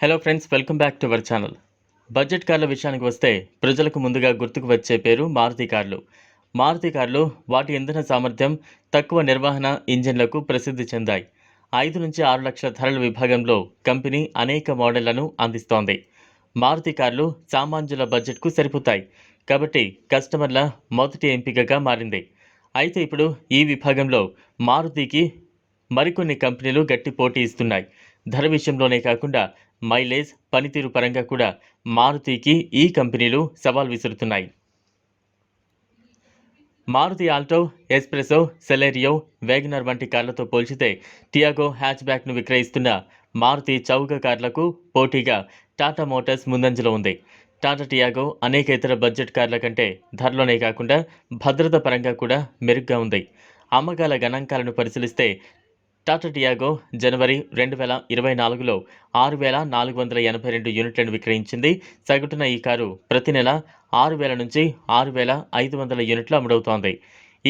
Hello friends, welcome back to our channel. Budget కార్ల విషయానికి వస్తే ప్రజలకు ముందుగా గుర్తుకు వచ్చే పేరు మారుతి కార్లు. మారుతి కార్లు వాటి ఇంధన సామర్థ్యం, తక్కువ నిర్వహణ ఇంజిన్లకు ప్రసిద్ధి చెందాయి. 5 నుంచి 6 లక్షల ధరల విభాగంలో కంపెనీ అనేక మోడళ్లను అందిస్తోంది. మారుతి కార్లు సామాన్యుల బడ్జెట్కు సరిపోతాయి కాబట్టి కస్టమర్ల మొదటి ఎంపికగా మారింది. అయితే ఇప్పుడు ఈ విభాగంలో మారుతికి మరికొన్ని కంపెనీలు గట్టి పోటీ ఇస్తున్నాయి. ధర విషయంలోనే కాకుండా మైలేజ్, పనితీరు పరంగా కూడా మారుతికి ఈ కంపెనీలు సవాల్ విసురుతున్నాయి. Maruti Alto, Espresso, Celerio, WagonR వంటి కార్లతో పోల్చితే టియాగో హ్యాచ్ బ్యాక్ను విక్రయిస్తున్న మారుతి చౌక కార్లకు పోటీగా టాటా మోటార్స్ ముందంజలో ఉంది. టాటా టియాగో అనేక ఇతర బడ్జెట్ కార్ల కంటే ధరలోనే కాకుండా భద్రత పరంగా కూడా మెరుగ్గా ఉంది. అమ్మకాల గణాంకాలను పరిశీలిస్తే టాటా టియాగో జనవరి 2024లో 6,482 యూనిట్లను విక్రయించింది. సగటున ఈ కారు ప్రతి నెల 6,000 నుంచి 6,500 యూనిట్లు అమ్ముడవుతోంది.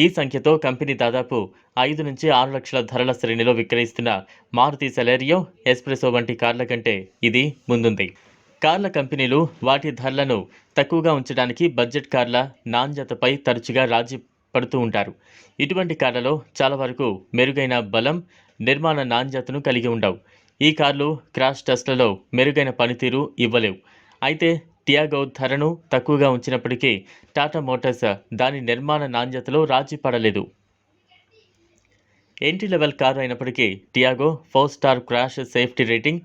ఈ సంఖ్యతో కంపెనీ దాదాపు 5 నుంచి 6 లక్షల ధరల శ్రేణిలో విక్రయిస్తున్న మారుతి సెలెరియో, ఎస్ప్రెసో వంటి కార్ల కంటే ఇది ముందుంది. కార్ల కంపెనీలు వాటి ధరలను తక్కువగా ఉంచడానికి బడ్జెట్ కార్ల నాణ్యతపై తరచుగా రాజీ పడుతూ ఉంటారు. ఇటువంటి కార్లలో చాలా వరకు మెరుగైన బలం, నిర్మాణ నాణ్యతను కలిగి ఉండవు. ఈ కార్లు క్రాష్ టెస్ట్లలో మెరుగైన పనితీరు ఇవ్వలేవు. అయితే టియాగో ధరను తక్కువగా ఉంచినప్పటికీ టాటా మోటార్స్ దాని నిర్మాణ నాణ్యతలో రాజీ పడలేదు. ఎంట్రీ లెవెల్ కారు అయినప్పటికీ Tiago 4 star crash safety rating,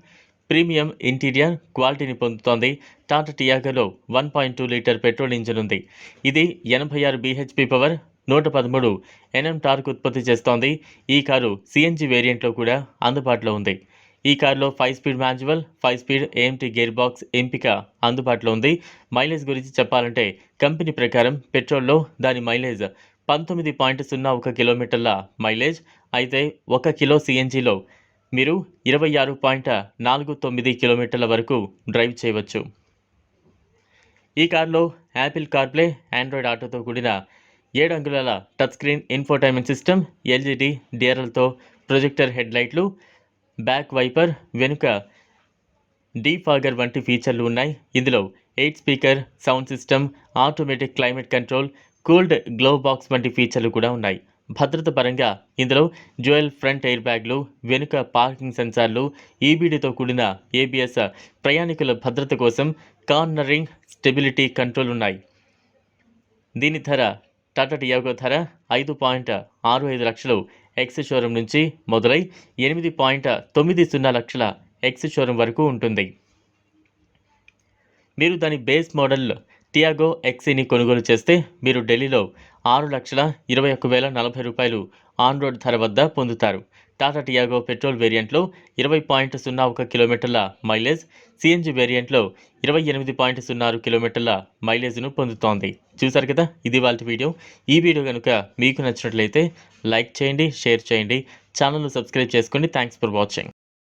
premium interior క్వాలిటీని పొందుతోంది. టాటా టియాగోలో 1.2 లీటర్ పెట్రోల్ ఇంజిన్ ఉంది. ఇది 86 bhp పవర్, 113 Nm టార్క్ ఉత్పత్తి చేస్తోంది. ఈ కారు సిఎన్జి వేరియంట్లో కూడా అందుబాటులో ఉంది. ఈ కారులో 5 speed manual, 5 speed AMT gear box ఎంపిక అందుబాటులో ఉంది. మైలేజ్ గురించి చెప్పాలంటే కంపెనీ ప్రకారం పెట్రోల్లో దాని మైలేజ్ 19.01 కిలోమీటర్ల మైలేజ్ అయితే 1 కిలో సిఎన్జిలో మీరు 26.49 కిలోమీటర్ల వరకు డ్రైవ్ చేయవచ్చు. ఈ కారులో యాపిల్ కార్ప్లే, ఆండ్రాయిడ్ ఆటోతో కూడిన 7 అంగుళాల touch screen infotainment system, LED డిఆర్ఎల్తో ప్రొజెక్టర్ హెడ్ లైట్లు, బ్యాక్ వైపర్, వెనుక డీఫాగర్ వంటి ఫీచర్లు ఉన్నాయి. ఇందులో 8 speaker sound system, automatic climate control, cooled glove box వంటి ఫీచర్లు కూడా ఉన్నాయి. భద్రత పరంగా ఇందులో డ్యూయల్ ఫ్రంట్ ఎయిర్ బ్యాగ్లు, వెనుక పార్కింగ్ సెన్సార్లు, ఈబీడీతో కూడిన ఏబిఎస్, ప్రయాణికుల భద్రత కోసం కార్నరింగ్ స్టెబిలిటీ కంట్రోల్ ఉన్నాయి. దీని ధర టాటా టియాగో ధర 5.65 లక్షలు ఎక్స్ షోరూమ్ నుంచి మొదలై 8.90 లక్షల ఎక్స్ షోరూమ్ వరకు ఉంటుంది. మీరు దాని బేస్ మోడల్ టియాగో ఎక్సీని కొనుగోలు చేస్తే మీరు ఢిల్లీలో 6,21,040 రూపాయలు ఆన్ రోడ్ ధర వద్ద పొందుతారు. టాటా టియాగో పెట్రోల్ వేరియంట్లో 20.01 కిలోమీటర్ల మైలేజ్, సిఎన్జి వేరియంట్లో 28.06 కిలోమీటర్ల మైలేజ్ను పొందుతోంది. చూసారు కదా, ఇది వాళ్ళ వీడియో. ఈ వీడియో కనుక మీకు నచ్చినట్లయితే లైక్ చేయండి, షేర్ చేయండి, ఛానల్ను సబ్స్క్రైబ్ చేసుకోండి. Thanks for watching.